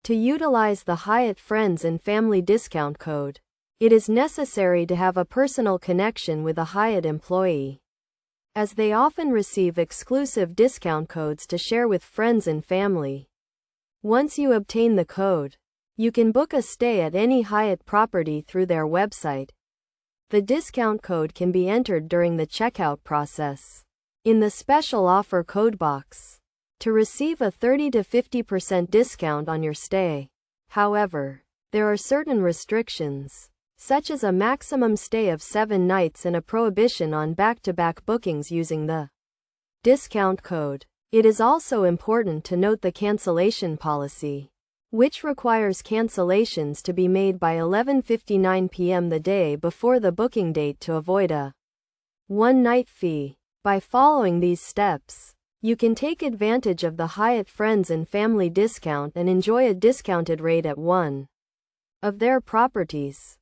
To utilize the Hyatt Friends and Family discount code, it is necessary to have a personal connection with a Hyatt employee, as they often receive exclusive discount codes to share with friends and family. Once you obtain the code, you can book a stay at any Hyatt property through their website. The discount code can be entered during the checkout process in the special offer code box to receive a 30 to 50% discount on your stay. However, there are certain restrictions, such as a maximum stay of 7 nights and a prohibition on back-to-back bookings using the discount code. It is also important to note the cancellation policy, which requires cancellations to be made by 11:59 p.m. the day before the booking date to avoid a one-night fee. By following these steps, you can take advantage of the Hyatt Friends and Family discount and enjoy a discounted rate at one of their properties.